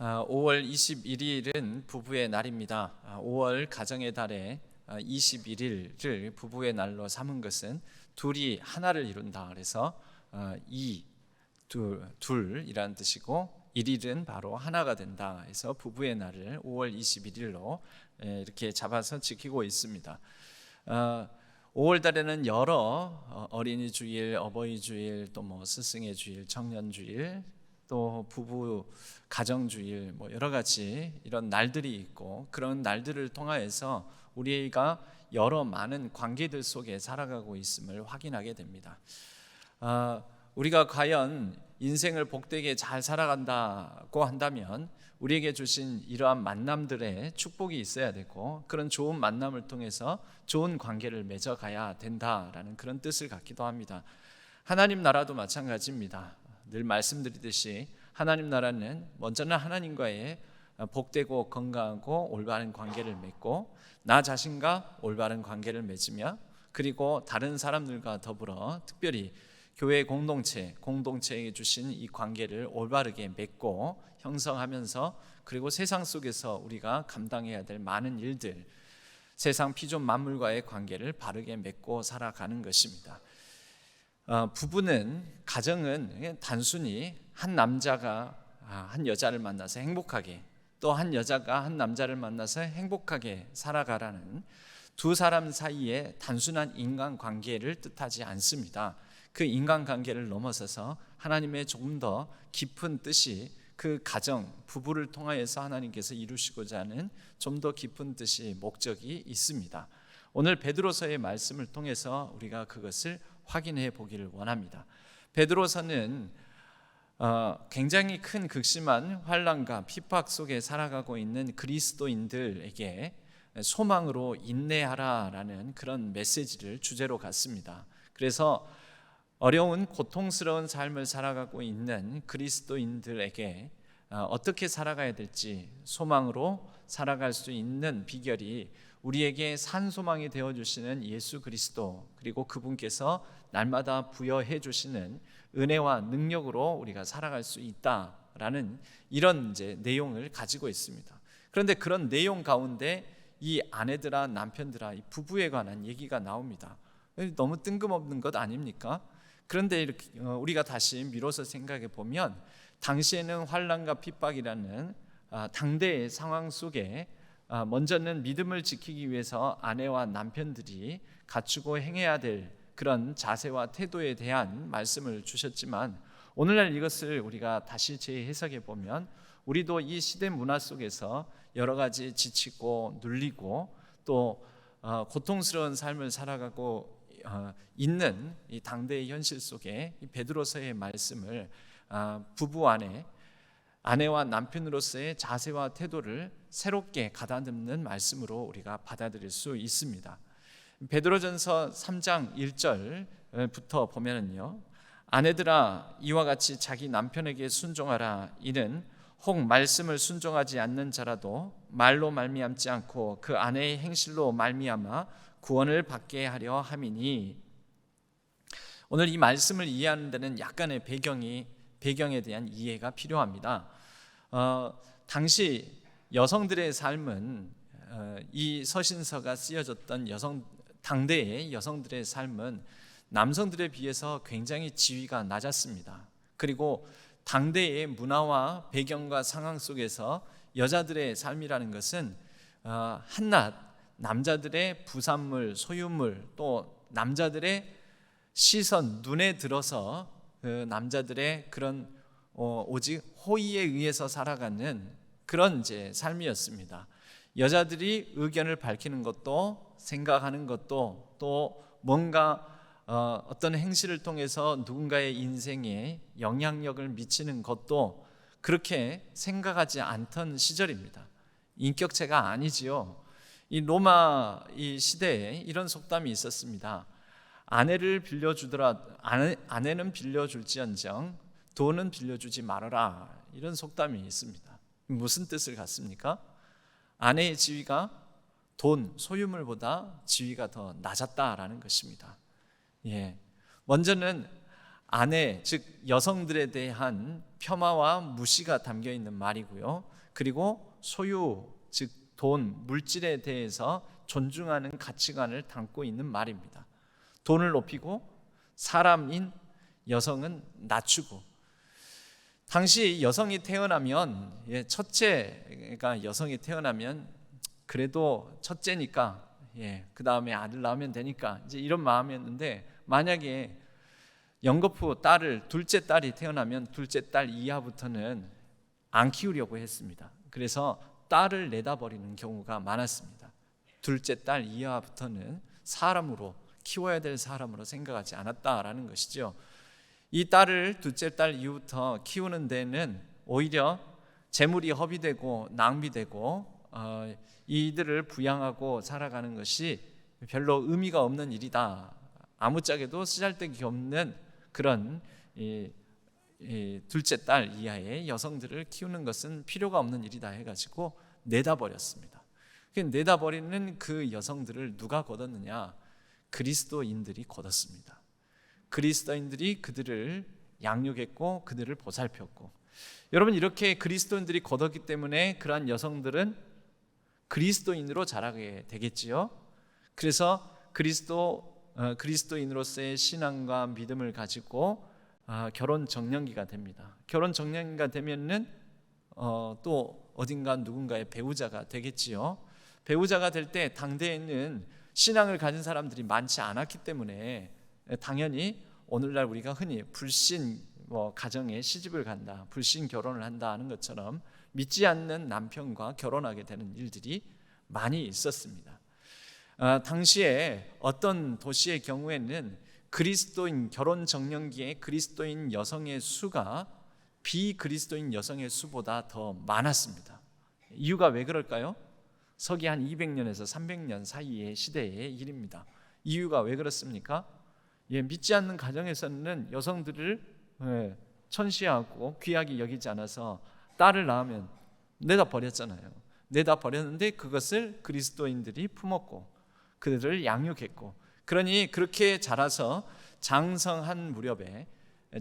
5월 21일은 부부의 날입니다. 5월 가정의 달에 21일을 부부의 날로 삼은 것은 둘이 하나를 이룬다. 그래서 둘이라는 뜻이고 1일은 바로 하나가 된다. 해서 부부의 날을 5월 21일로 이렇게 잡아서 지키고 있습니다. 5월 달에는 여러 어린이 주일, 어버이 주일, 또 스승의 주일, 청년 주일, 또 부부 가정 주일, 여러 가지 이런 날들이 있고, 그런 날들을 통하여서 우리가 여러 많은 관계들 속에 살아가고 있음을 확인하게 됩니다. 우리가 과연 인생을 복되게 잘 살아간다고 한다면 우리에게 주신 이러한 만남들의 축복이 있어야 되고, 그런 좋은 만남을 통해서 좋은 관계를 맺어가야 된다라는 그런 뜻을 갖기도 합니다. 하나님 나라도 마찬가지입니다. 늘 말씀드리듯이 하나님 나라는 먼저는 하나님과의 복되고 건강하고 올바른 관계를 맺고, 나 자신과 올바른 관계를 맺으며, 그리고 다른 사람들과 더불어 특별히 교회 공동체에 주신 이 관계를 올바르게 맺고 형성하면서, 그리고 세상 속에서 우리가 감당해야 될 많은 일들, 세상 피조 만물과의 관계를 바르게 맺고 살아가는 것입니다. 부부는, 가정은 단순히 한 남자가 한 여자를 만나서 행복하게, 또 한 여자가 한 남자를 만나서 행복하게 살아가라는 두 사람 사이의 단순한 인간관계를 뜻하지 않습니다. 그 인간관계를 넘어서서 하나님의 조금 더 깊은 뜻이, 그 가정, 부부를 통하여서 하나님께서 이루시고자 하는 좀 더 깊은 뜻이, 목적이 있습니다. 오늘 베드로서의 말씀을 통해서 우리가 그것을 확인해 보기를 원합니다. 베드로서는 굉장히 큰 극심한 환난과 핍박 속에 살아가고 있는 그리스도인들에게 소망으로 인내하라라는 그런 메시지를 주제로 갖습니다. 그래서 어려운 고통스러운 삶을 살아가고 있는 그리스도인들에게 어떻게 살아가야 될지, 소망으로 살아갈 수 있는 비결이 우리에게 산소망이 되어주시는 예수 그리스도, 그리고 그분께서 날마다 부여해 주시는 은혜와 능력으로 우리가 살아갈 수 있다라는 이런 내용을 가지고 있습니다. 그런데 그런 내용 가운데 이 아내들아, 남편들아, 이 부부에 관한 얘기가 나옵니다. 너무 뜬금없는 것 아닙니까? 그런데 이렇게 우리가 다시 미뤄서 생각해 보면, 당시에는 환난과 핍박이라는 당대의 상황 속에 먼저는 믿음을 지키기 위해서 아내와 남편들이 갖추고 행해야 될 그런 자세와 태도에 대한 말씀을 주셨지만, 오늘날 이것을 우리가 다시 재해석해 보면 우리도 이 시대 문화 속에서 여러 가지 지치고 눌리고 또 고통스러운 삶을 살아가고 있는 이 당대의 현실 속에 이 베드로서의 말씀을 부부 안에 아내와 남편으로서의 자세와 태도를 새롭게 가다듬는 말씀으로 우리가 받아들일 수 있습니다. 베드로전서 3장 1절부터 보면은요, 아내들아 이와 같이 자기 남편에게 순종하라. 이는 혹 말씀을 순종하지 않는 자라도 말로 말미암지 않고 그 아내의 행실로 말미암아 구원을 받게 하려 함이니. 오늘 이 말씀을 이해하는 데는 약간의 배경에 대한 이해가 필요합니다. 당시 여성들의 삶은, 이 서신서가 쓰여졌던 당대의 여성들의 삶은 남성들에 비해서 굉장히 지위가 낮았습니다. 그리고 당대의 문화와 배경과 상황 속에서 여자들의 삶이라는 것은 한낱 남자들의 부산물, 소유물, 또 남자들의 시선, 눈에 들어서 그 남자들의 그런 오직 호의에 의해서 살아가는 그런 삶이었습니다. 여자들이 의견을 밝히는 것도, 생각하는 것도, 또 뭔가 어떤 행실을 통해서 누군가의 인생에 영향력을 미치는 것도 그렇게 생각하지 않던 시절입니다. 인격체가 아니지요. 이 로마 이 시대에 이런 속담이 있었습니다. 아내는 빌려줄지언정 돈은 빌려주지 말아라. 이런 속담이 있습니다. 무슨 뜻을 갖습니까? 아내의 지위가 돈, 소유물보다 지위가 더 낮았다라는 것입니다. 먼저는 아내, 즉 여성들에 대한 폄하와 무시가 담겨 있는 말이고요. 그리고 소유, 즉 돈, 물질에 대해서 존중하는 가치관을 담고 있는 말입니다. 돈을 높이고 사람인 여성은 낮추고, 당시 여성이 태어나면, 첫째가 여성이 태어나면 그래도 첫째니까 그 다음에 아들 낳으면 되니까 이제 이런 마음이었는데, 만약에 연거푸 딸을, 둘째 딸이 태어나면 둘째 딸 이하부터는 안 키우려고 했습니다. 그래서 딸을 내다버리는 경우가 많았습니다. 둘째 딸 이하부터는 사람으로, 키워야 될 사람으로 생각하지 않았다라는 것이죠. 이 딸을, 둘째 딸 이후부터 키우는 데는 오히려 재물이 허비되고 낭비되고 이들을 부양하고 살아가는 것이 별로 의미가 없는 일이다. 아무짝에도 쓰잘데기 없는 그런 둘째 딸 이하의 여성들을 키우는 것은 필요가 없는 일이다 해가지고 내다버렸습니다. 내다버리는 그 여성들을 누가 거뒀느냐? 그리스도인들이 거뒀습니다. 그리스도인들이 그들을 양육했고 그들을 보살폈고, 여러분, 이렇게 그리스도인들이 거뒀기 때문에 그러한 여성들은 그리스도인으로 자라게 되겠지요. 그래서 그리스도인으로서의 신앙과 믿음을 가지고 결혼 정년기가 됩니다. 결혼 정년기가 되면은 또 어딘가 누군가의 배우자가 되겠지요. 배우자가 될 때 당대에는 신앙을 가진 사람들이 많지 않았기 때문에 당연히 오늘날 우리가 흔히 불신 가정에 시집을 간다, 불신 결혼을 한다 하는 것처럼 믿지 않는 남편과 결혼하게 되는 일들이 많이 있었습니다. 당시에 어떤 도시의 경우에는 그리스도인, 결혼 정년기에 그리스도인 여성의 수가 비그리스도인 여성의 수보다 더 많았습니다. 이유가 왜 그럴까요? 서기 한 200년에서 300년 사이의 시대의 일입니다. 이유가 왜 그렇습니까? 믿지 않는 가정에서는 여성들을 천시하고 귀하게 여기지 않아서 딸을 낳으면 내다 버렸잖아요. 내다 버렸는데 그것을 그리스도인들이 품었고 그들을 양육했고, 그러니 그렇게 자라서 장성한 무렵에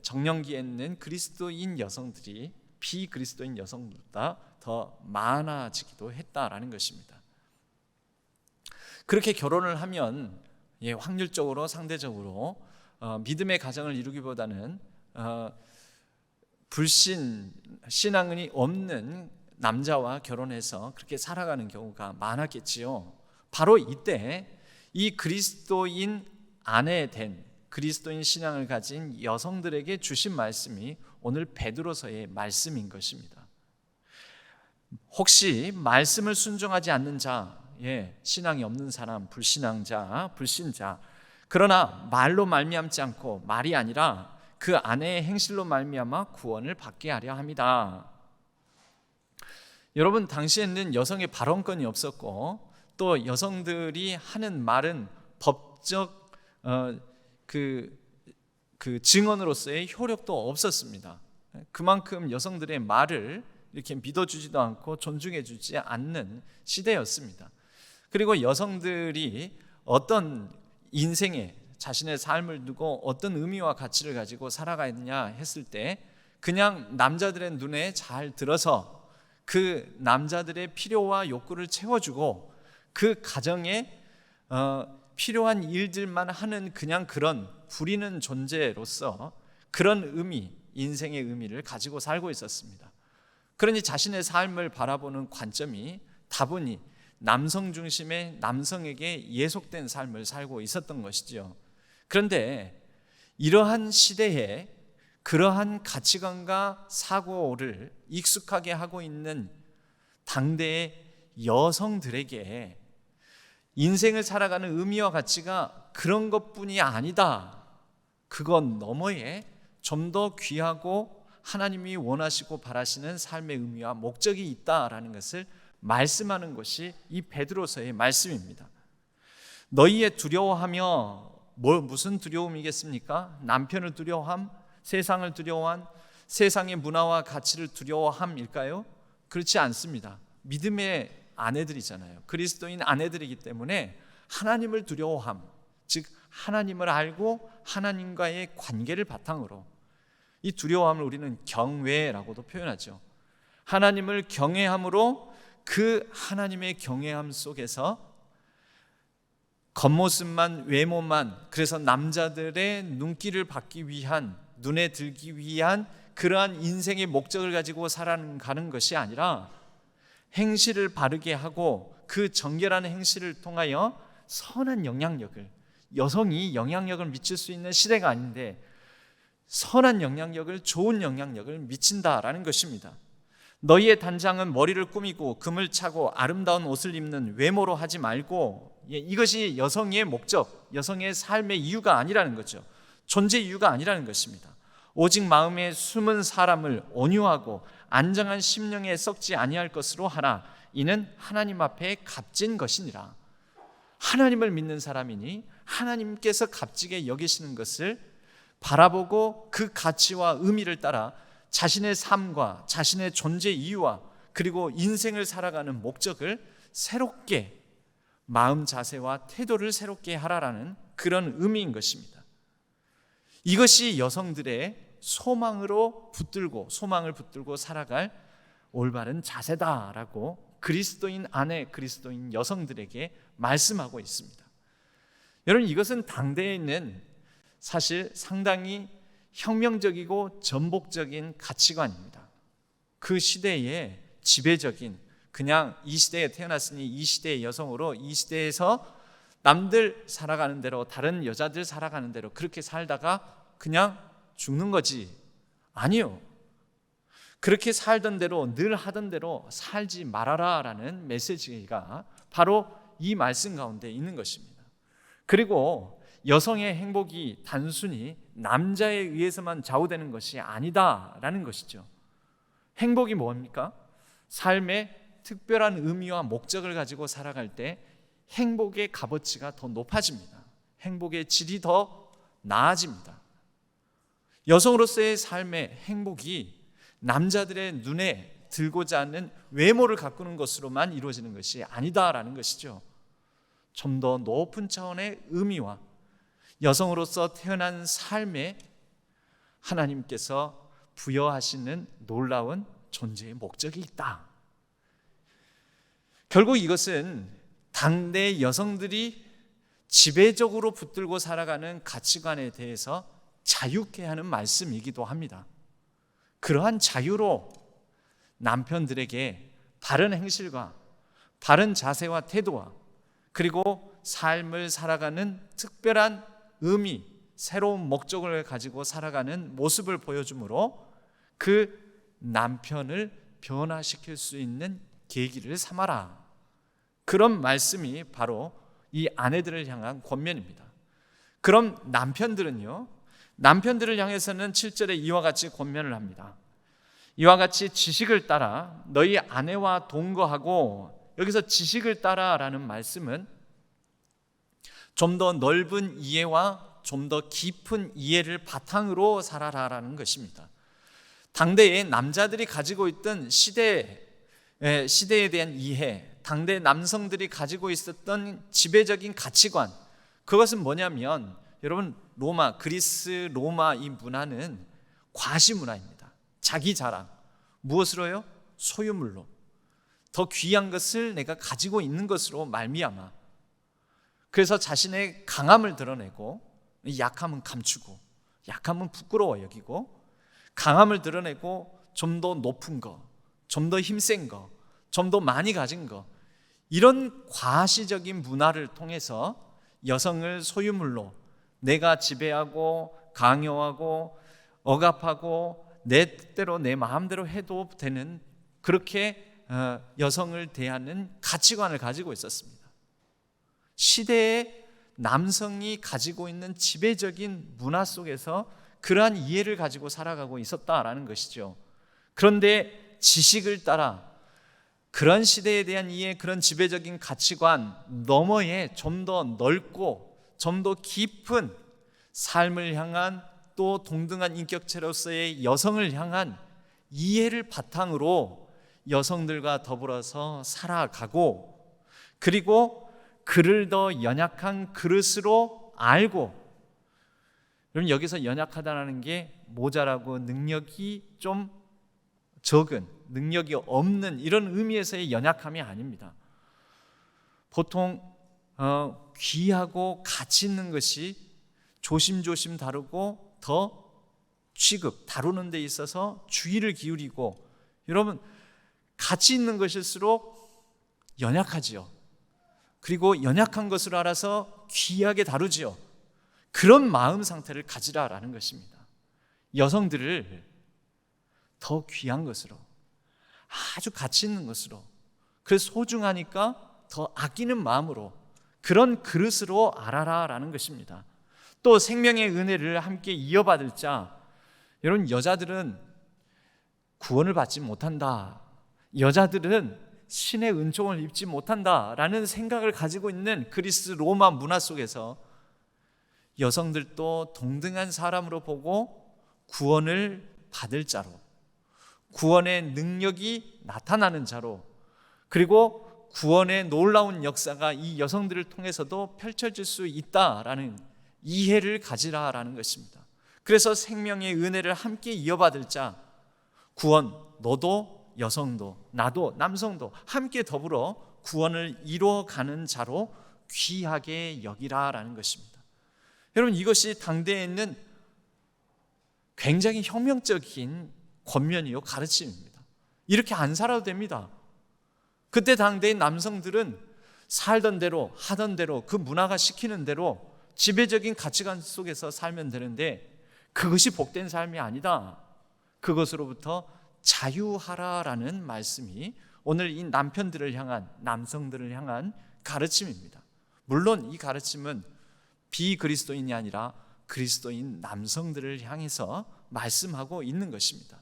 정년기에는 그리스도인 여성들이 비그리스도인 여성보다 더 많아지기도 했다라는 것입니다. 그렇게 결혼을 하면 확률적으로, 상대적으로 믿음의 가정을 이루기보다는 신앙이 없는 남자와 결혼해서 그렇게 살아가는 경우가 많았겠지요. 바로 이때 이 그리스도인 아내 된, 그리스도인 신앙을 가진 여성들에게 주신 말씀이 오늘 베드로서의 말씀인 것입니다. 혹시 말씀을 순종하지 않는 자, 신앙이 없는 사람, 불신앙자, 불신자, 그러나 말로 말미암지 않고 말이 아니라 그 아내의 행실로 말미암아 구원을 받게 하려 함이다. 여러분, 당시에는 여성의 발언권이 없었고 또 여성들이 하는 말은 법적 그 증언으로서의 효력도 없었습니다. 그만큼 여성들의 말을 이렇게 믿어주지도 않고 존중해주지 않는 시대였습니다. 그리고 여성들이 어떤 인생에 자신의 삶을 두고 어떤 의미와 가치를 가지고 살아가느냐 했을 때 그냥 남자들의 눈에 잘 들어서 그 남자들의 필요와 욕구를 채워주고 그 가정에 필요한 일들만 하는 그냥 그런 부리는 존재로서 그런 의미, 인생의 의미를 가지고 살고 있었습니다. 그러니 자신의 삶을 바라보는 관점이 다분히 남성 중심의, 남성에게 예속된 삶을 살고 있었던 것이죠. 그런데 이러한 시대에 그러한 가치관과 사고를 익숙하게 하고 있는 당대의 여성들에게 인생을 살아가는 의미와 가치가 그런 것뿐이 아니다, 그건 너머에 좀 더 귀하고 하나님이 원하시고 바라시는 삶의 의미와 목적이 있다라는 것을 말씀하는 것이 이 베드로서의 말씀입니다. 너희의 두려워하며, 무슨 두려움이겠습니까? 남편을 두려워함? 세상을 두려워함? 세상의 문화와 가치를 두려워함일까요? 그렇지 않습니다. 믿음의 아내들이잖아요. 그리스도인 아내들이기 때문에 하나님을 두려워함, 즉 하나님을 알고 하나님과의 관계를 바탕으로, 이 두려워함을 우리는 경외라고도 표현하죠. 하나님을 경외함으로 그 하나님의 경외함 속에서 겉모습만, 외모만, 그래서 남자들의 눈길을 받기 위한, 눈에 들기 위한 그러한 인생의 목적을 가지고 살아가는 것이 아니라 행실을 바르게 하고 그 정결한 행실을 통하여 선한 영향력을, 여성이 영향력을 미칠 수 있는 시대가 아닌데 선한 영향력을, 좋은 영향력을 미친다라는 것입니다. 너희의 단장은 머리를 꾸미고 금을 차고 아름다운 옷을 입는 외모로 하지 말고, 이것이 여성의 목적, 여성의 삶의 이유가 아니라는 거죠. 존재 이유가 아니라는 것입니다. 오직 마음에 숨은 사람을 온유하고 안정한 심령에 썩지 아니할 것으로 하라. 이는 하나님 앞에 값진 것이니라. 하나님을 믿는 사람이니 하나님께서 값지게 여기시는 것을 바라보고 그 가치와 의미를 따라 자신의 삶과 자신의 존재 이유와 그리고 인생을 살아가는 목적을 새롭게, 마음 자세와 태도를 새롭게 하라라는 그런 의미인 것입니다. 이것이 여성들의 소망을 붙들고 살아갈 올바른 자세다라고 그리스도인 아내, 그리스도인 여성들에게 말씀하고 있습니다. 여러분, 이것은 당대에 있는 사실 상당히 혁명적이고 전복적인 가치관입니다. 그 시대의 지배적인, 그냥 이 시대에 태어났으니 이 시대의 여성으로 이 시대에서 남들 살아가는 대로, 다른 여자들 살아가는 대로 그렇게 살다가 그냥 죽는 거지. 아니요. 그렇게 살던 대로, 늘 하던 대로 살지 말아라 라는 메시지가 바로 이 말씀 가운데 있는 것입니다. 그리고 여성의 행복이 단순히 남자에 의해서만 좌우되는 것이 아니다라는 것이죠. 행복이 뭡니까? 삶의 특별한 의미와 목적을 가지고 살아갈 때 행복의 값어치가 더 높아집니다. 행복의 질이 더 나아집니다. 여성으로서의 삶의 행복이 남자들의 눈에 들고자 하는 외모를 가꾸는 것으로만 이루어지는 것이 아니다라는 것이죠. 좀 더 높은 차원의 의미와 여성으로서 태어난 삶에 하나님께서 부여하시는 놀라운 존재의 목적이 있다. 결국 이것은 당대 여성들이 지배적으로 붙들고 살아가는 가치관에 대해서 자유케 하는 말씀이기도 합니다. 그러한 자유로 남편들에게 바른 행실과 바른 자세와 태도와 그리고 삶을 살아가는 특별한 의미, 새로운 목적을 가지고 살아가는 모습을 보여주므로 그 남편을 변화시킬 수 있는 계기를 삼아라. 그런 말씀이 바로 이 아내들을 향한 권면입니다. 그럼 남편들을 향해서는 7절에 이와 같이 권면을 합니다. 이와 같이 지식을 따라 너희 아내와 동거하고, 여기서 지식을 따라라는 말씀은 좀 더 넓은 이해와 좀 더 깊은 이해를 바탕으로 살아라라는 것입니다. 당대의 남자들이 가지고 있던 시대에 대한 이해, 당대 남성들이 가지고 있었던 지배적인 가치관, 그것은 뭐냐면 여러분, 그리스 로마 이 문화는 과시 문화입니다. 자기 자랑, 무엇으로요? 소유물로, 더 귀한 것을 내가 가지고 있는 것으로 말미암아, 그래서 자신의 강함을 드러내고 약함은 감추고, 약함은 부끄러워 여기고, 강함을 드러내고 좀 더 높은 거, 좀 더 힘센 거, 좀 더 많이 가진 거, 이런 과시적인 문화를 통해서 여성을 소유물로 내가 지배하고 강요하고 억압하고 내 뜻대로 내 마음대로 해도 되는, 그렇게 여성을 대하는 가치관을 가지고 있었습니다. 시대의 남성이 가지고 있는 지배적인 문화 속에서 그러한 이해를 가지고 살아가고 있었다라는 것이죠. 그런데 지식을 따라 그런 시대에 대한 이해, 그런 지배적인 가치관 너머에 좀 더 넓고 좀 더 깊은 삶을 향한, 또 동등한 인격체로서의 여성을 향한 이해를 바탕으로 여성들과 더불어서 살아가고, 그리고 그를 더 연약한 그릇으로 알고, 여러분 여기서 연약하다는 게 모자라고 능력이 좀 적은, 능력이 없는 이런 의미에서의 연약함이 아닙니다. 보통 귀하고 가치 있는 것이 조심조심 다루고 더 다루는 데 있어서 주의를 기울이고, 여러분 가치 있는 것일수록 연약하지요. 그리고 연약한 것으로 알아서 귀하게 다루지요. 그런 마음 상태를 가지라라는 것입니다. 여성들을 더 귀한 것으로, 아주 가치 있는 것으로, 그래서 소중하니까 더 아끼는 마음으로, 그런 그릇으로 알아라라는 것입니다. 또 생명의 은혜를 함께 이어받을 자, 여러분 여자들은 구원을 받지 못한다, 여자들은 신의 은총을 입지 못한다라는 생각을 가지고 있는 그리스 로마 문화 속에서 여성들도 동등한 사람으로 보고 구원을 받을 자로, 구원의 능력이 나타나는 자로, 그리고 구원의 놀라운 역사가 이 여성들을 통해서도 펼쳐질 수 있다라는 이해를 가지라라는 것입니다. 그래서 생명의 은혜를 함께 이어받을 자, 구원, 너도 여성도 나도 남성도 함께 더불어 구원을 이루어가는 자로 귀하게 여기라라는 것입니다. 여러분 이것이 당대에 있는 굉장히 혁명적인 권면이요 가르침입니다. 이렇게 안 살아도 됩니다. 그때 당대의 남성들은 살던 대로 하던 대로 그 문화가 시키는 대로 지배적인 가치관 속에서 살면 되는데, 그것이 복된 삶이 아니다. 그것으로부터 자유하라라는 말씀이 오늘 이 남편들을 향한, 남성들을 향한 가르침입니다. 물론 이 가르침은 비그리스도인이 아니라 그리스도인 남성들을 향해서 말씀하고 있는 것입니다.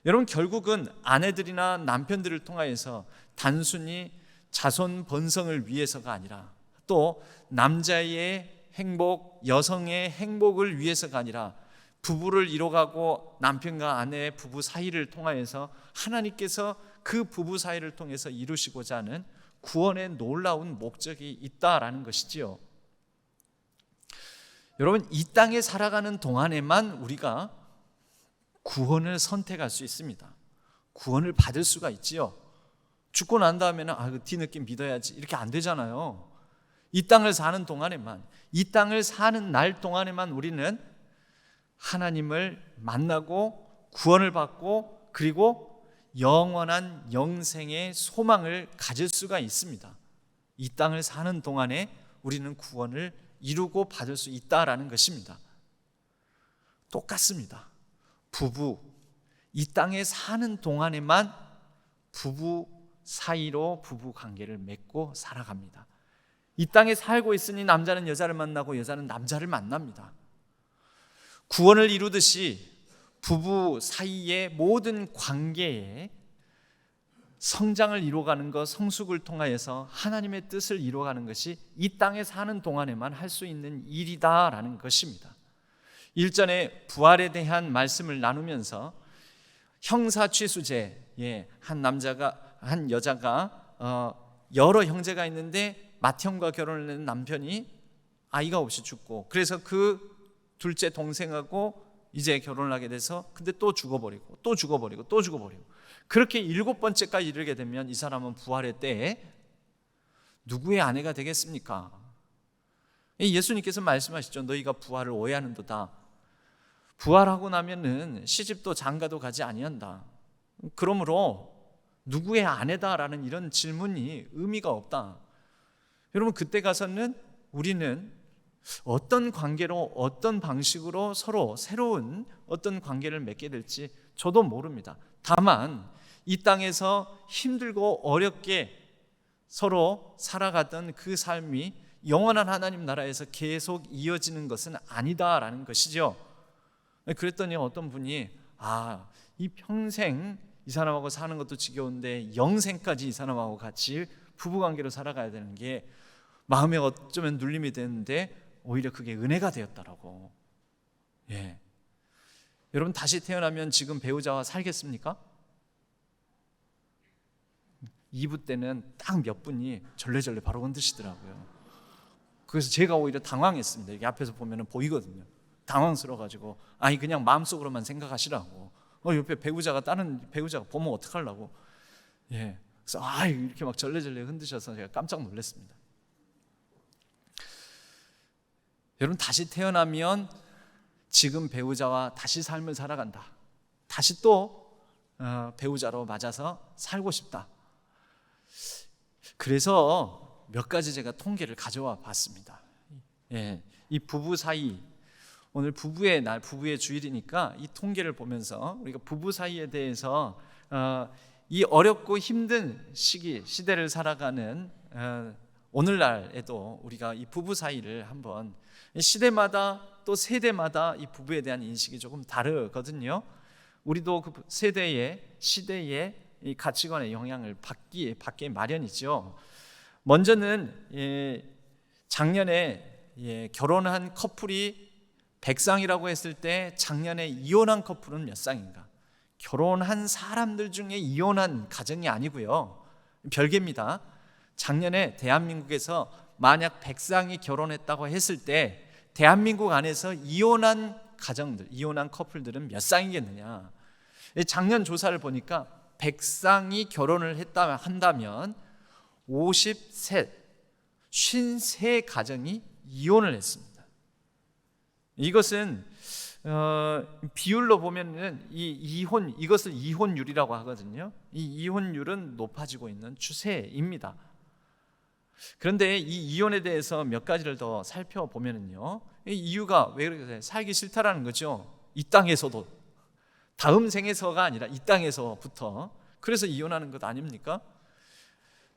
여러분 결국은 아내들이나 남편들을 통하여서 단순히 자손 번성을 위해서가 아니라, 또 남자의 행복, 여성의 행복을 위해서가 아니라, 부부를 이뤄가고 남편과 아내의 부부 사이를 통하여서 하나님께서 그 부부 사이를 통해서 이루시고자 하는 구원의 놀라운 목적이 있다라는 것이지요. 여러분 이 땅에 살아가는 동안에만 우리가 구원을 선택할 수 있습니다. 구원을 받을 수가 있지요. 죽고 난 다음에는 그 뒤늦게 믿어야지 이렇게 안 되잖아요. 이 땅을 사는 동안에만, 이 땅을 사는 날 동안에만 우리는 하나님을 만나고 구원을 받고 그리고 영원한 영생의 소망을 가질 수가 있습니다. 이 땅을 사는 동안에 우리는 구원을 이루고 받을 수 있다라는 것입니다. 똑같습니다. 부부, 이 땅에 사는 동안에만 부부 사이로 부부 관계를 맺고 살아갑니다. 이 땅에 살고 있으니 남자는 여자를 만나고 여자는 남자를 만납니다. 구원을 이루듯이 부부 사이의 모든 관계에 성장을 이루어가는 것, 성숙을 통하여서 하나님의 뜻을 이루어가는 것이 이 땅에 사는 동안에만 할 수 있는 일이다라는 것입니다. 일전에 부활에 대한 말씀을 나누면서 형사취수제, 한 여자가 여러 형제가 있는데 맏형과 결혼을 한 남편이 아이가 없이 죽고, 그래서 그 둘째 동생하고 이제 결혼을 하게 돼서 근데 또 죽어버리고 또 죽어버리고 또 죽어버리고, 그렇게 7번째까지 이르게 되면 이 사람은 부활의 때에 누구의 아내가 되겠습니까? 예수님께서 말씀하시죠. 너희가 부활을 오해하는도다. 부활하고 나면은 시집도 장가도 가지 아니한다. 그러므로 누구의 아내다라는 이런 질문이 의미가 없다. 여러분 그때 가서는 우리는 어떤 관계로, 어떤 방식으로 서로 새로운 어떤 관계를 맺게 될지 저도 모릅니다. 다만 이 땅에서 힘들고 어렵게 서로 살아가던 그 삶이 영원한 하나님 나라에서 계속 이어지는 것은 아니다라는 것이죠. 그랬더니 어떤 분이 이 평생 이 사람하고 사는 것도 지겨운데 영생까지 이 사람하고 같이 부부관계로 살아가야 되는 게 마음에 어쩌면 눌림이 되는데 오히려 그게 은혜가 되었다라고. 여러분 다시 태어나면 지금 배우자와 살겠습니까? 2부 때는 딱 몇 분이 절레절레 바로 건드시더라고요. 그래서 제가 오히려 당황했습니다. 이게 앞에서 보면 보이거든요. 당황스러워가지고 아니 그냥 마음속으로만 생각하시라고. 옆에 다른 배우자가 보면 어떡하려고. 예. 그래서 이렇게 막 절레절레 흔드셔서 제가 깜짝 놀랐습니다. 여러분, 다시 태어나면 지금 배우자와 다시 삶을 살아간다. 다시 또 배우자로 맞아서 살고 싶다. 그래서 몇 가지 제가 통계를 가져와 봤습니다. 예, 이 부부 사이, 오늘 부부의 날, 부부의 주일이니까 이 통계를 보면서 우리가 부부 사이에 대해서 이 어렵고 힘든 시대를 살아가는 오늘날에도 우리가 이 부부 사이를 한번, 시대마다 또 세대마다 이 부부에 대한 인식이 조금 다르거든요. 우리도 그 시대의 이 가치관의 영향을 받기 마련이죠. 먼저는 작년에 결혼한 커플이 100쌍이라고 했을 때 작년에 이혼한 커플은 몇 쌍인가? 결혼한 사람들 중에 이혼한 가정이 아니고요, 별개입니다. 작년에 대한민국에서 만약 100쌍이 결혼했다고 했을 때 대한민국 안에서 이혼한 가정들, 이혼한 커플들은 몇 쌍이겠느냐? 작년 조사를 보니까 100쌍이 결혼을 한다면 53 가정이 이혼을 했습니다. 이것은 비율로 보면은 이것을 이혼율이라고 하거든요. 이 이혼율은 높아지고 있는 추세입니다. 그런데 이 이혼에 대해서 몇 가지를 더 살펴보면은요, 이 이유가 왜 그러세요? 살기 싫다라는 거죠. 이 땅에서도, 다음 생에서가 아니라 이 땅에서부터. 그래서 이혼하는 것 아닙니까?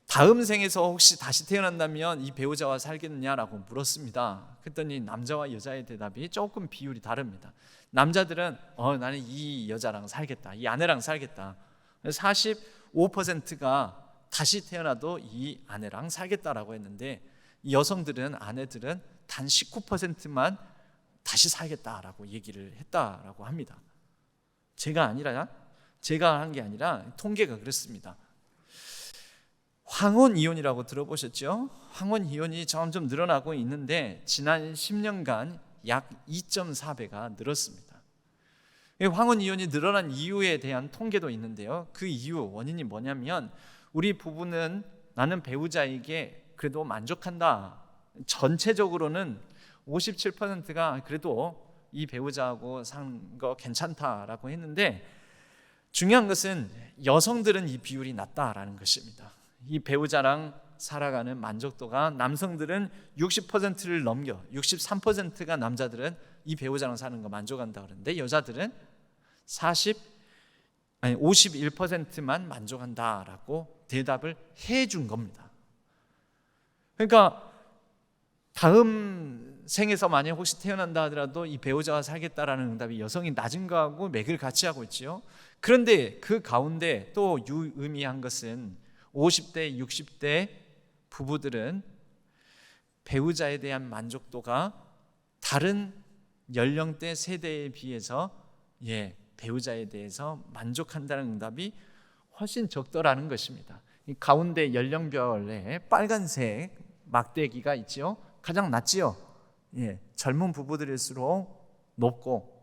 다음 생에서 혹시 다시 태어난다면 이 배우자와 살겠느냐라고 물었습니다. 그랬더니 남자와 여자의 대답이 조금 비율이 다릅니다. 남자들은 나는 이 여자랑 살겠다, 이 아내랑 살겠다. 45%가 다시 태어나도 이 아내랑 살겠다라고 했는데, 이 여성들은, 아내들은 단 19%만 다시 살겠다라고 얘기를 했다라고 합니다. 제가 한 게 아니라 통계가 그렇습니다. 황혼 이혼이라고 들어보셨죠? 황혼 이혼이 점점 늘어나고 있는데 지난 10년간 약 2.4배가 늘었습니다. 황혼 이혼이 늘어난 이유에 대한 통계도 있는데요, 그 이유, 원인이 뭐냐면, 우리 부부는 나는 배우자에게 그래도 만족한다. 전체적으로는 57%가 그래도 이 배우자하고 사는 거 괜찮다라고 했는데, 중요한 것은 여성들은 이 비율이 낮다라는 것입니다. 이 배우자랑 살아가는 만족도가 남성들은 60%를 넘겨 63%가 남자들은 이 배우자랑 사는 거 만족한다 그러는데, 여자들은 51%만 만족한다라고 대답을 해준 겁니다. 그러니까 다음 생에서 만약 혹시 태어난다 하더라도 이 배우자와 살겠다라는 응답이 여성이 낮은 거하고 맥을 같이 하고 있지요. 그런데 그 가운데 또 유의미한 것은 50대, 60대 부부들은 배우자에 대한 만족도가 다른 연령대 세대에 비해서 배우자에 대해서 만족한다는 응답이 훨씬 적더라는 것입니다. 이 가운데 연령별에 빨간색 막대기가 있죠. 가장 낮지요. 젊은 부부들일수록 높고,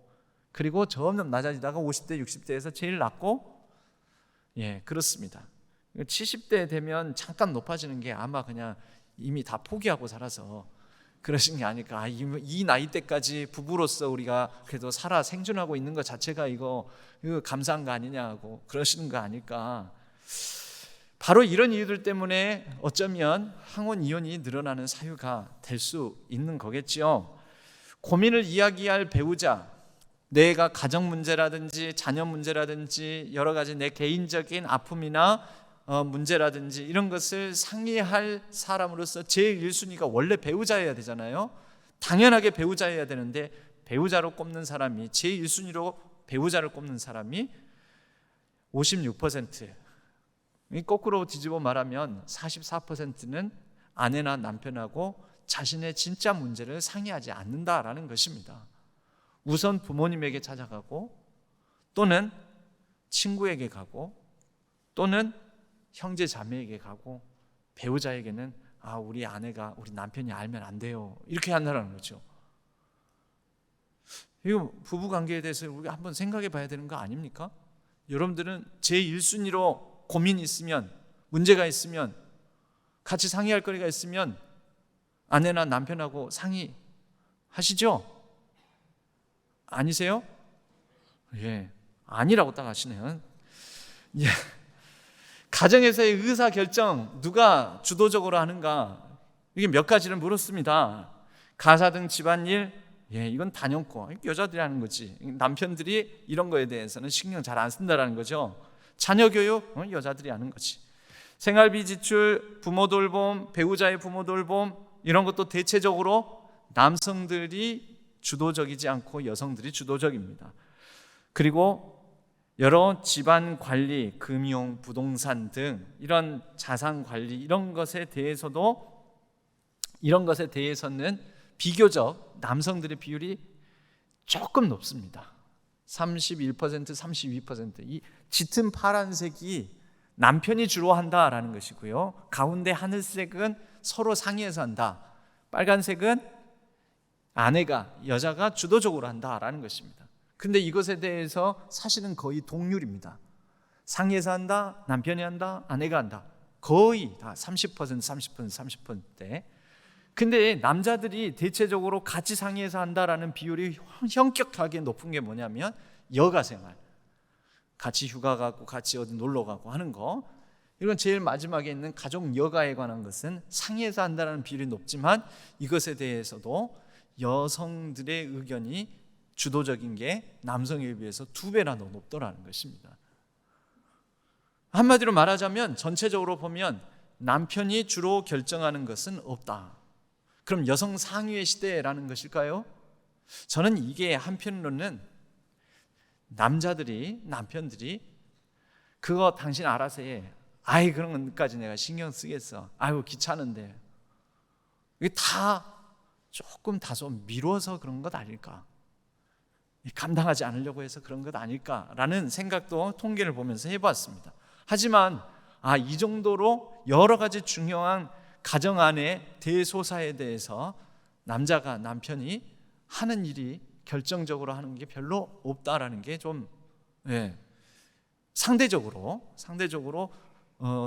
그리고 점점 낮아지다가 50대, 60대에서 제일 낮고, 그렇습니다. 70대 되면 잠깐 높아지는 게 아마 그냥 이미 다 포기하고 살아서 그러신 게 아닐까. 이 나이 때까지 부부로서 우리가 그래도 살아 생존하고 있는 것 자체가 이거 감사한 거 아니냐고 그러시는 거 아닐까. 바로 이런 이유들 때문에 어쩌면 황혼 이혼이 늘어나는 사유가 될 수 있는 거겠지요. 고민을 이야기할 배우자, 내가 가정 문제라든지 자녀 문제라든지 여러 가지 내 개인적인 아픔이나 문제라든지 이런 것을 상의할 사람으로서 제일 1순위가 원래 배우자여야 되잖아요. 당연하게 배우자여야 되는데, 배우자로 꼽는 사람이, 제일 1순위로 배우자를 꼽는 사람이 56%, 거꾸로 뒤집어 말하면 44%는 아내나 남편하고 자신의 진짜 문제를 상의하지 않는다라는 것입니다. 우선 부모님에게 찾아가고, 또는 친구에게 가고, 또는 형제 자매에게 가고, 배우자에게는 우리 아내가 우리 남편이 알면 안 돼요, 이렇게 한다는 거죠. 이거 부부 관계에 대해서 우리가 한번 생각해 봐야 되는 거 아닙니까? 여러분들은 제 1순위로 고민이 있으면, 문제가 있으면, 같이 상의할 거리가 있으면 아내나 남편하고 상의하시죠? 아니세요? 예, 아니라고 딱 하시네요. 예. 가정에서의 의사결정 누가 주도적으로 하는가, 이게 몇 가지를 물었습니다. 가사 등 집안일, 이건 단연코 여자들이 하는 거지. 남편들이 이런 거에 대해서는 신경 잘 안 쓴다라는 거죠. 자녀 교육, 여자들이 하는 거지. 생활비 지출, 부모 돌봄, 배우자의 부모 돌봄, 이런 것도 대체적으로 남성들이 주도적이지 않고 여성들이 주도적입니다. 그리고 여러 집안 관리, 금융, 부동산 등 이런 자산 관리, 이런 것에 대해서는 비교적 남성들의 비율이 조금 높습니다. 31%, 32%. 이 짙은 파란색이 남편이 주로 한다라는 것이고요. 가운데 하늘색은 서로 상의해서 한다. 빨간색은 아내가, 여자가 주도적으로 한다라는 것입니다. 근데 이것에 대해서 사실은 거의 동률입니다. 상의해서 한다, 남편이 한다, 아내가 한다. 거의 다 30%, 30%, 30%대. 근데 남자들이 대체적으로 같이 상의해서 한다라는 비율이 현격하게 높은 게 뭐냐면 여가 생활. 같이 휴가 가고 같이 어디 놀러 가고 하는 거. 이건 제일 마지막에 있는 가족 여가에 관한 것은 상의해서 한다는 비율이 높지만 이것에 대해서도 여성들의 의견이 주도적인 게 남성에 비해서 2배나 더 높더라는 것입니다. 한마디로 말하자면 전체적으로 보면 남편이 주로 결정하는 것은 없다. 그럼 여성 상위의 시대라는 것일까요? 저는 이게 한편으로는 남편들이 그거 당신 알아서 해. 그런 것까지 내가 신경 쓰겠어. 귀찮은데. 이게 다 조금 다소 미뤄서 그런 것 아닐까? 감당하지 않으려고 해서 그런 것 아닐까라는 생각도 통계를 보면서 해봤습니다. 하지만 이 정도로 여러 가지 중요한 가정 안의 대소사에 대해서 남편이 하는 일이 결정적으로 하는 게 별로 없다라는 게 좀 상대적으로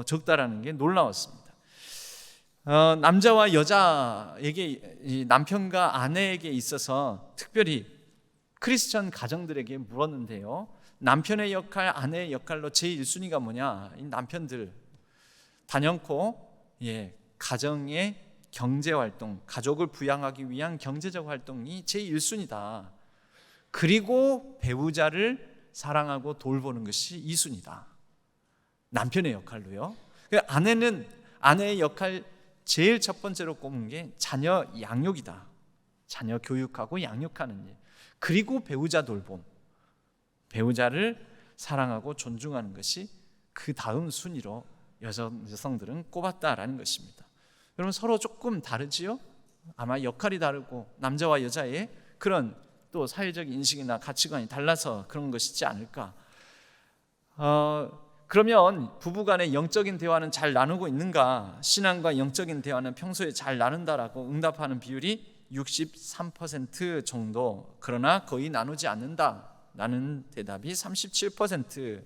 적다라는 게 놀라웠습니다. 남자와 여자에게, 이 남편과 아내에게 있어서 특별히 크리스천 가정들에게 물었는데요. 남편의 역할, 아내의 역할로 제1순위가 뭐냐? 이 남편들 단연코 가정의 경제활동, 가족을 부양하기 위한 경제적 활동이 제1순위다. 그리고 배우자를 사랑하고 돌보는 것이 2순위다. 남편의 역할로요. 아내는 아내의 역할 제일 첫 번째로 꼽은 게 자녀 양육이다. 자녀 교육하고 양육하는 일. 그리고 배우자 돌봄, 배우자를 사랑하고 존중하는 것이 그 다음 순위로 여성들은 꼽았다라는 것입니다. 여러분, 서로 조금 다르지요? 아마 역할이 다르고 남자와 여자의 그런 또 사회적 인식이나 가치관이 달라서 그런 것이지 않을까. 그러면 부부간의 영적인 대화는 잘 나누고 있는가? 신앙과 영적인 대화는 평소에 잘 나눈다라고 응답하는 비율이 63% 정도. 그러나 거의 나누지 않는다라는 대답이 37%.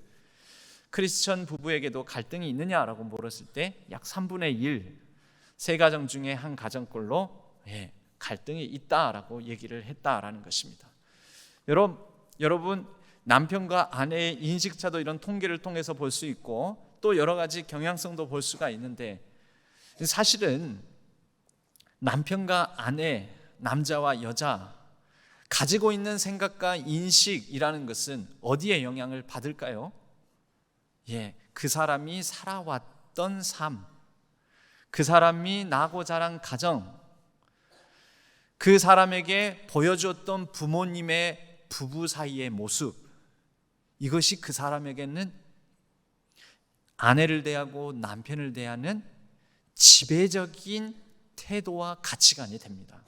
크리스천 부부에게도 갈등이 있느냐라고 물었을 때 약 3분의 1, 세 가정 중에 한 가정꼴로 갈등이 있다라고 얘기를 했다라는 것입니다. 여러분, 남편과 아내의 인식차도 이런 통계를 통해서 볼 수 있고 또 여러 가지 경향성도 볼 수가 있는데, 사실은 남편과 아내, 남자와 여자 가지고 있는 생각과 인식이라는 것은 어디에 영향을 받을까요? 그 사람이 살아왔던 삶, 그 사람이 나고 자란 가정, 그 사람에게 보여주었던 부모님의 부부 사이의 모습, 이것이 그 사람에게는 아내를 대하고 남편을 대하는 지배적인 태도와 가치관이 됩니다.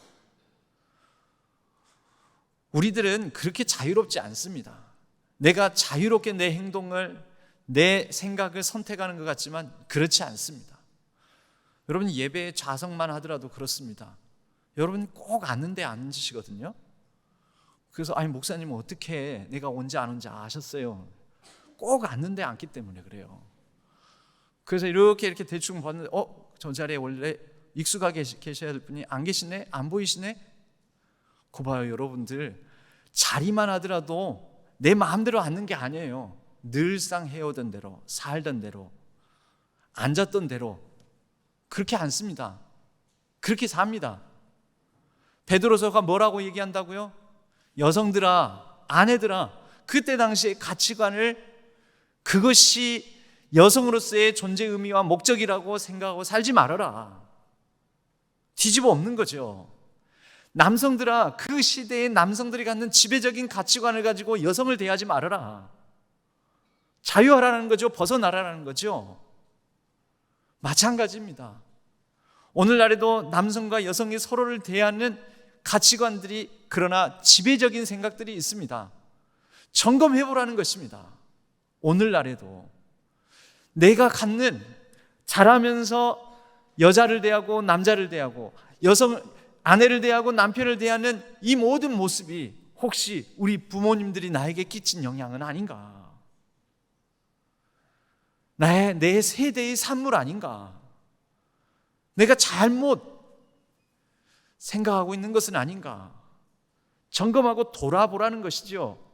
우리들은 그렇게 자유롭지 않습니다. 내가 자유롭게 내 행동을, 내 생각을 선택하는 것 같지만 그렇지 않습니다. 여러분 예배에 좌석만 하더라도 그렇습니다. 여러분 꼭 앉는데 앉으시거든요. 그래서 아니 목사님은 어떻게 내가 온지 안 온지 아셨어요? 꼭 앉는데 앉기 때문에 그래요. 그래서 이렇게 대충 봤는데 저 자리에 원래 익숙하게 계셔야 될 분이 안 계시네? 안 보이시네? 그 봐요 여러분들, 자리만 하더라도 내 마음대로 앉는 게 아니에요. 늘상 해오던 대로, 살던 대로, 앉았던 대로 그렇게 앉습니다. 그렇게 삽니다. 베드로서가 뭐라고 얘기한다고요? 여성들아, 아내들아, 그때 당시의 가치관을, 그것이 여성으로서의 존재 의미와 목적이라고 생각하고 살지 말아라. 뒤집어 엎는 거죠. 남성들아, 그 시대의 남성들이 갖는 지배적인 가치관을 가지고 여성을 대하지 말아라. 자유하라는 거죠. 벗어나라는 거죠. 마찬가지입니다. 오늘날에도 남성과 여성이 서로를 대하는 가치관들이, 그러나 지배적인 생각들이 있습니다. 점검해보라는 것입니다. 오늘날에도 내가 갖는, 자라면서 여자를 대하고 남자를 대하고 아내를 대하고 남편을 대하는 이 모든 모습이 혹시 우리 부모님들이 나에게 끼친 영향은 아닌가? 내 세대의 산물 아닌가? 내가 잘못 생각하고 있는 것은 아닌가? 점검하고 돌아보라는 것이죠.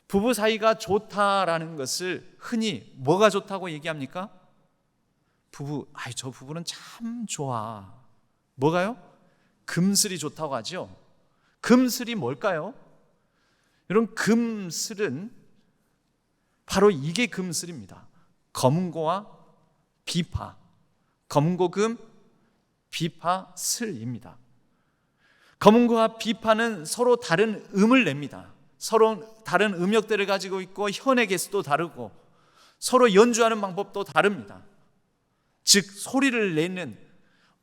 부부 사이가 좋다라는 것을 흔히 뭐가 좋다고 얘기합니까? 저 부부는 참 좋아. 뭐가요? 금슬이 좋다고 하죠. 금슬이 뭘까요? 여러분, 금슬은 바로 이게 금슬입니다. 검고와 비파, 검고금, 비파, 슬입니다. 검은고와 비파는 서로 다른 음을 냅니다. 서로 다른 음역대를 가지고 있고 현의 개수도 다르고 서로 연주하는 방법도 다릅니다. 즉 소리를 내는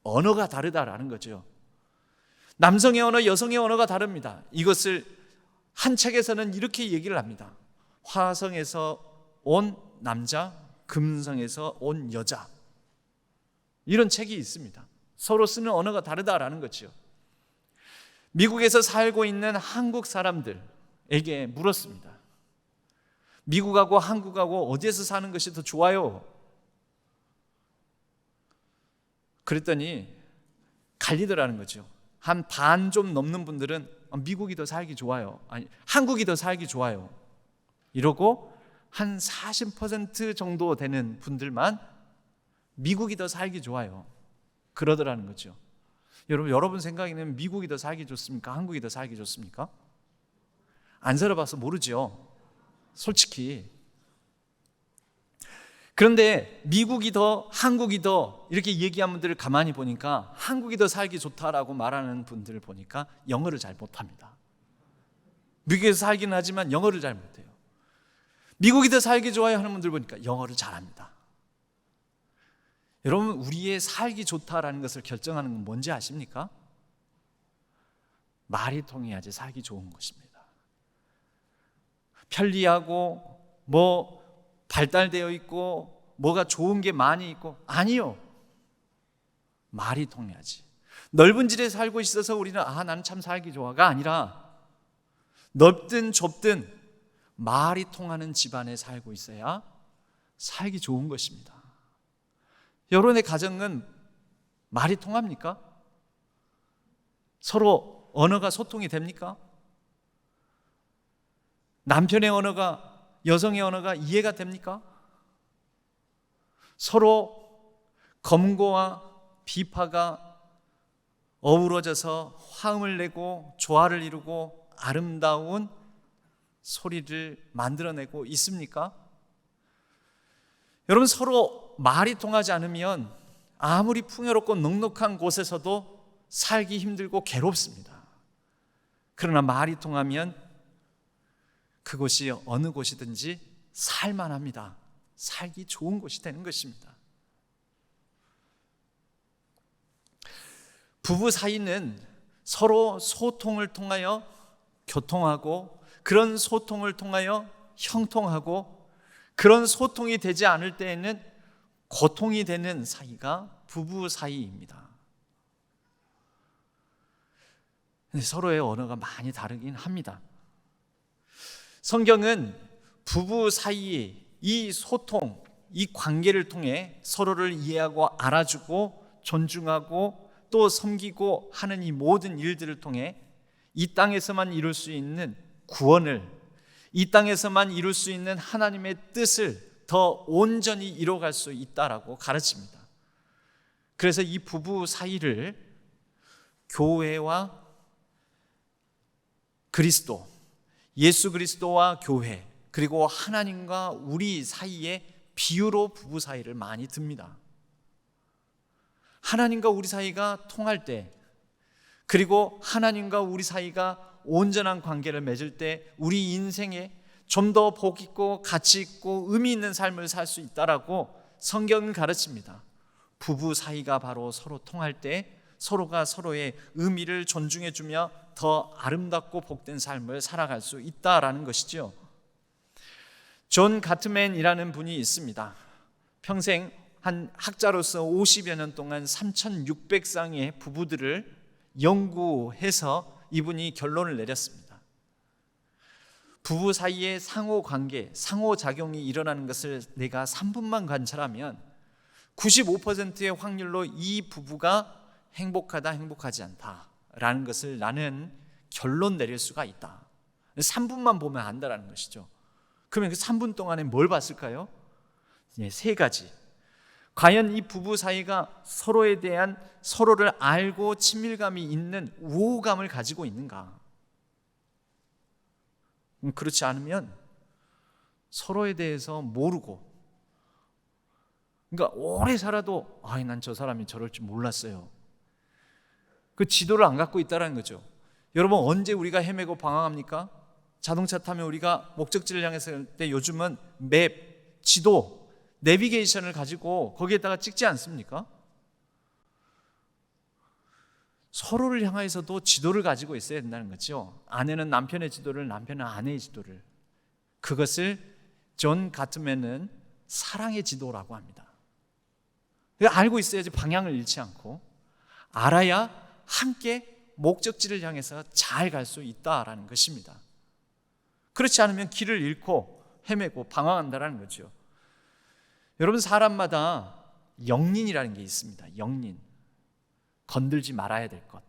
언어가 다르다라는 거죠. 남성의 언어, 여성의 언어가 다릅니다. 이것을 한 책에서는 이렇게 얘기를 합니다. 화성에서 온 남자, 금성에서 온 여자, 이런 책이 있습니다. 서로 쓰는 언어가 다르다라는 거죠. 미국에서 살고 있는 한국 사람들에게 물었습니다. 미국하고 한국하고 어디에서 사는 것이 더 좋아요? 그랬더니 갈리더라는 거죠. 한 반 좀 넘는 분들은 미국이 더 살기 좋아요. 아니, 한국이 더 살기 좋아요. 이러고 한 40% 정도 되는 분들만 미국이 더 살기 좋아요. 그러더라는 거죠. 여러분 생각에는 미국이 더 살기 좋습니까? 한국이 더 살기 좋습니까? 안 살아봐서 모르죠. 솔직히. 그런데 미국이 더, 한국이 더 이렇게 얘기한 분들을 가만히 보니까 한국이 더 살기 좋다라고 말하는 분들을 보니까 영어를 잘 못합니다. 미국에서 살기는 하지만 영어를 잘 못해요. 미국이 더 살기 좋아요 하는 분들 보니까 영어를 잘합니다. 여러분, 우리의 살기 좋다라는 것을 결정하는 건 뭔지 아십니까? 말이 통해야지 살기 좋은 것입니다. 편리하고 발달되어 있고 뭐가 좋은 게 많이 있고, 아니요. 말이 통해야지. 넓은 집에 살고 있어서 우리는 나는 참 살기 좋아가 아니라 넓든 좁든 말이 통하는 집안에 살고 있어야 살기 좋은 것입니다. 여러분의 가정은 말이 통합니까? 서로 언어가 소통이 됩니까? 남편의 언어가, 여성의 언어가 이해가 됩니까? 서로 검고와 비파가 어우러져서 화음을 내고 조화를 이루고 아름다운 소리를 만들어내고 있습니까? 여러분, 서로 말이 통하지 않으면 아무리 풍요롭고 넉넉한 곳에서도 살기 힘들고 괴롭습니다. 그러나 말이 통하면 그곳이 어느 곳이든지 살만합니다. 살기 좋은 곳이 되는 것입니다. 부부 사이는 서로 소통을 통하여 교통하고, 그런 소통을 통하여 형통하고, 그런 소통이 되지 않을 때에는 고통이 되는 사이가 부부 사이입니다. 근데 서로의 언어가 많이 다르긴 합니다. 성경은 부부 사이의 이 소통, 이 관계를 통해 서로를 이해하고 알아주고 존중하고 또 섬기고 하는 이 모든 일들을 통해 이 땅에서만 이룰 수 있는 구원을, 이 땅에서만 이룰 수 있는 하나님의 뜻을 더 온전히 이뤄갈 수 있다라고 가르칩니다. 그래서 이 부부 사이를 교회와 그리스도, 예수 그리스도와 교회, 그리고 하나님과 우리 사이의 비유로 부부 사이를 많이 듭니다. 하나님과 우리 사이가 통할 때, 그리고 하나님과 우리 사이가 온전한 관계를 맺을 때 우리 인생에 좀 더 복 있고 가치 있고 의미 있는 삶을 살 수 있다라고 성경은 가르칩니다. 부부 사이가 바로 서로 통할 때 서로가 서로의 의미를 존중해주며 더 아름답고 복된 삶을 살아갈 수 있다라는 것이죠. 존 가트맨이라는 분이 있습니다. 평생 한 학자로서 50여 년 동안 3,600쌍의 부부들을 연구해서 이분이 결론을 내렸습니다. 부부 사이의 상호관계, 상호작용이 일어나는 것을 내가 3분만 관찰하면 95%의 확률로 이 부부가 행복하다, 행복하지 않다라는 것을 나는 결론 내릴 수가 있다. 3분만 보면 안다라는 것이죠. 그러면 그 3분 동안에 뭘 봤을까요? 세 가지. 과연 이 부부 사이가 서로에 대한 서로를 알고 친밀감이 있는 우호감을 가지고 있는가? 그렇지 않으면 서로에 대해서 모르고, 그러니까 오래 살아도 난 저 사람이 저럴 줄 몰랐어요. 그 지도를 안 갖고 있다는 거죠. 여러분, 언제 우리가 헤매고 방황합니까? 자동차 타면 우리가 목적지를 향해서 갈 때 요즘은 맵, 지도, 내비게이션을 가지고 거기에다가 찍지 않습니까? 서로를 향해서도 지도를 가지고 있어야 된다는 거죠. 아내는 남편의 지도를, 남편은 아내의 지도를. 그것을 존 가트맨은 사랑의 지도라고 합니다. 알고 있어야지 방향을 잃지 않고, 알아야 함께 목적지를 향해서 잘 갈 수 있다라는 것입니다. 그렇지 않으면 길을 잃고 헤매고 방황한다는 거죠. 여러분, 사람마다 영린이라는 게 있습니다. 영린, 건들지 말아야 될 것.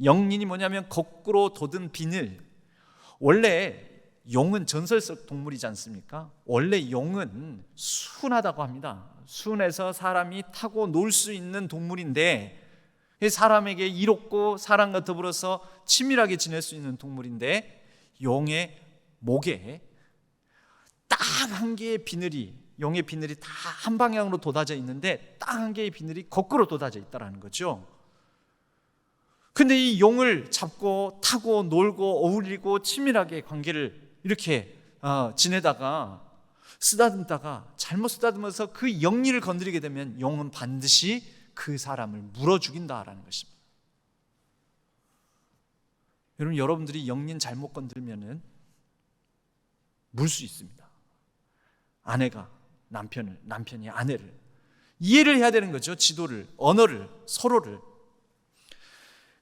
영린이 뭐냐면 거꾸로 돋은 비늘. 원래 용은 전설 속 동물이지 않습니까? 원래 용은 순하다고 합니다. 순해서 사람이 타고 놀 수 있는 동물인데, 사람에게 이롭고 사람과 더불어서 친밀하게 지낼 수 있는 동물인데, 용의 목에 딱 한 개의 비늘이, 용의 비늘이 다 한 방향으로 돋아져 있는데 딱 한 개의 비늘이 거꾸로 돋아져 있다는 거죠. 근데 이 용을 잡고 타고 놀고 어울리고 친밀하게 관계를 이렇게 지내다가 쓰다듬다가 잘못 쓰다듬어서 그 영리를 건드리게 되면 용은 반드시 그 사람을 물어 죽인다라는 것입니다. 여러분, 여러분들이 영린 잘못 건들면은 물 수 있습니다. 아내가 남편을, 남편이 아내를 이해를 해야 되는 거죠. 지도를, 언어를, 서로를.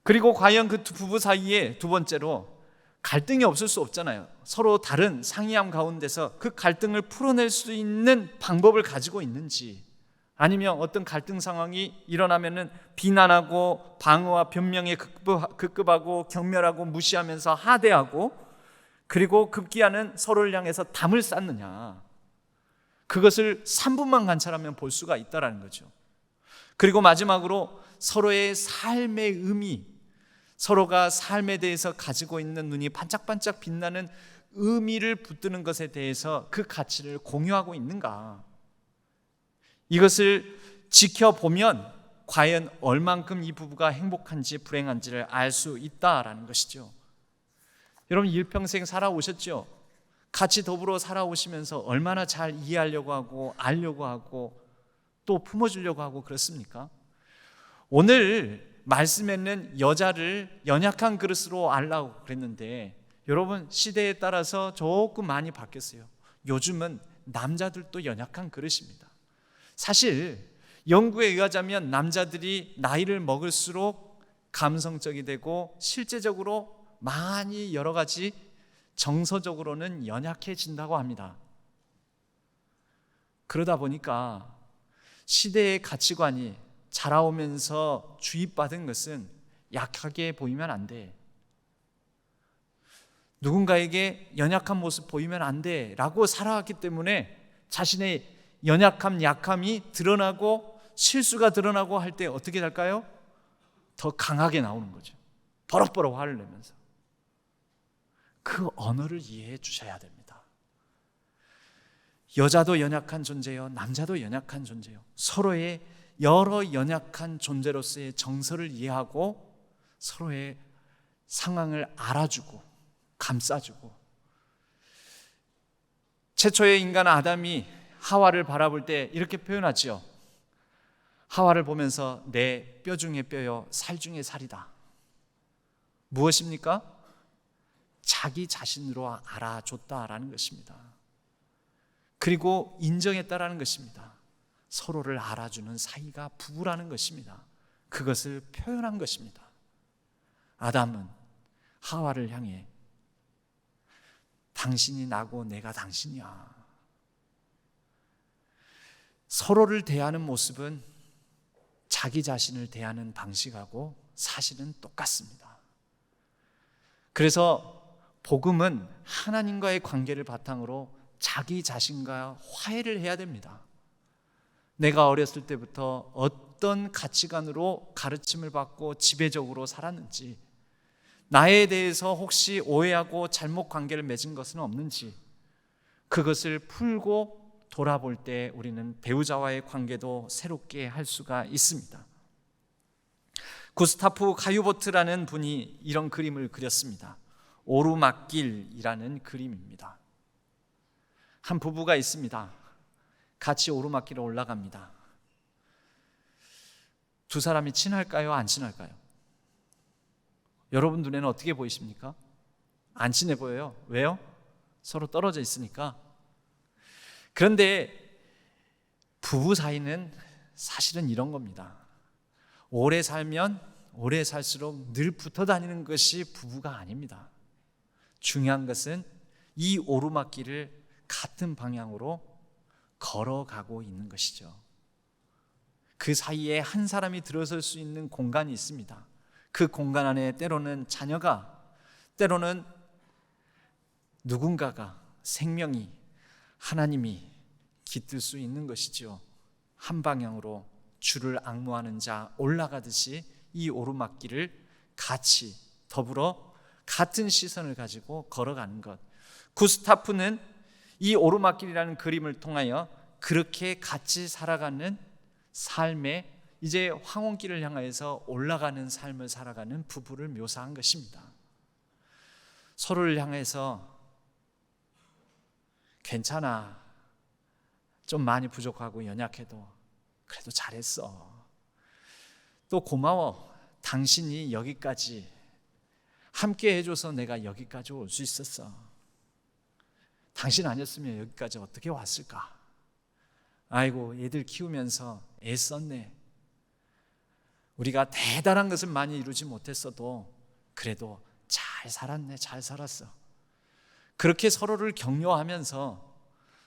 그리고 과연 그 부부 사이에 두 번째로 갈등이 없을 수 없잖아요. 서로 다른 상이함 가운데서 그 갈등을 풀어낼 수 있는 방법을 가지고 있는지, 아니면 어떤 갈등 상황이 일어나면은 비난하고 방어와 변명에 급급하고 경멸하고 무시하면서 하대하고, 그리고 급기야는 서로를 향해서 담을 쌓느냐, 그것을 3분만 관찰하면 볼 수가 있다는 거죠. 그리고 마지막으로 서로의 삶의 의미, 서로가 삶에 대해서 가지고 있는 눈이 반짝반짝 빛나는 의미를 붙드는 것에 대해서 그 가치를 공유하고 있는가, 이것을 지켜보면 과연 얼만큼 이 부부가 행복한지 불행한지를 알 수 있다라는 것이죠. 여러분, 일평생 살아오셨죠? 같이 더불어 살아오시면서 얼마나 잘 이해하려고 하고 알려고 하고 또 품어주려고 하고 그렇습니까? 오늘 말씀에는 여자를 연약한 그릇으로 알라고 그랬는데, 여러분, 시대에 따라서 조금 많이 바뀌었어요. 요즘은 남자들도 연약한 그릇입니다. 사실 연구에 의하자면 남자들이 나이를 먹을수록 감성적이 되고 실제적으로 많이 여러 가지 정서적으로는 연약해진다고 합니다. 그러다 보니까 시대의 가치관이 자라오면서 주입받은 것은 약하게 보이면 안 돼, 누군가에게 연약한 모습 보이면 안 돼 라고 살아왔기 때문에 자신의 연약함, 약함이 드러나고 실수가 드러나고 할 때 어떻게 될까요? 더 강하게 나오는 거죠. 버럭버럭 화를 내면서. 그 언어를 이해해 주셔야 됩니다. 여자도 연약한 존재요, 남자도 연약한 존재요. 서로의 여러 연약한 존재로서의 정서를 이해하고 서로의 상황을 알아주고 감싸주고, 최초의 인간 아담이 하와를 바라볼 때 이렇게 표현하죠. 하와를 보면서 내 뼈 중에 뼈요 살 중에 살이다. 무엇입니까? 자기 자신으로 알아줬다라는 것입니다. 그리고 인정했다라는 것입니다. 서로를 알아주는 사이가 부부라는 것입니다. 그것을 표현한 것입니다. 아담은 하와를 향해 당신이 나고 내가 당신이야. 서로를 대하는 모습은 자기 자신을 대하는 방식하고 사실은 똑같습니다. 그래서 복음은 하나님과의 관계를 바탕으로 자기 자신과 화해를 해야 됩니다. 내가 어렸을 때부터 어떤 가치관으로 가르침을 받고 지배적으로 살았는지, 나에 대해서 혹시 오해하고 잘못 관계를 맺은 것은 없는지, 그것을 풀고 돌아볼 때 우리는 배우자와의 관계도 새롭게 할 수가 있습니다. 구스타프 가유보트라는 분이 이런 그림을 그렸습니다. 오르막길이라는 그림입니다. 한 부부가 있습니다. 같이 오르막길을 올라갑니다. 두 사람이 친할까요? 안 친할까요? 여러분 눈에는 어떻게 보이십니까? 안 친해 보여요. 왜요? 서로 떨어져 있으니까. 그런데 부부 사이는 사실은 이런 겁니다. 오래 살면 오래 살수록 늘 붙어 다니는 것이 부부가 아닙니다. 중요한 것은 이 오르막길을 같은 방향으로 걸어가고 있는 것이죠. 그 사이에 한 사람이 들어설 수 있는 공간이 있습니다. 그 공간 안에 때로는 자녀가, 때로는 누군가가, 생명이, 하나님이 깃들 수 있는 것이죠. 한 방향으로 주를 앙모하는 자 올라가듯이 이 오르막길을 같이 더불어 같은 시선을 가지고 걸어가는 것. 구스타프는 이 오르막길이라는 그림을 통하여 그렇게 같이 살아가는 삶의, 이제 황혼길을 향해서 올라가는 삶을 살아가는 부부를 묘사한 것입니다. 서로를 향해서 괜찮아, 좀 많이 부족하고 연약해도 그래도 잘했어, 또 고마워, 당신이 여기까지 함께 해줘서 내가 여기까지 올 수 있었어, 당신 아니었으면 여기까지 어떻게 왔을까, 아이고 애들 키우면서 애썼네, 우리가 대단한 것을 많이 이루지 못했어도 그래도 잘 살았네, 잘 살았어. 그렇게 서로를 격려하면서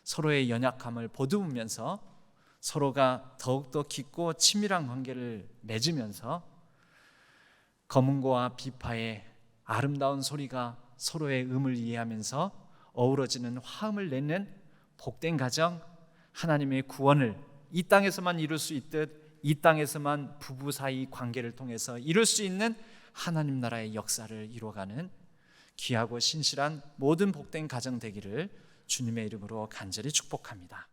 서로의 연약함을 보듬으면서 서로가 더욱더 깊고 친밀한 관계를 맺으면서 검은고와 비파의 아름다운 소리가 서로의 음을 이해하면서 어우러지는 화음을 내는 복된 가정, 하나님의 구원을 이 땅에서만 이룰 수 있듯 이 땅에서만 부부 사이 관계를 통해서 이룰 수 있는 하나님 나라의 역사를 이루어가는 귀하고 신실한 모든 복된 가정 되기를 주님의 이름으로 간절히 축복합니다.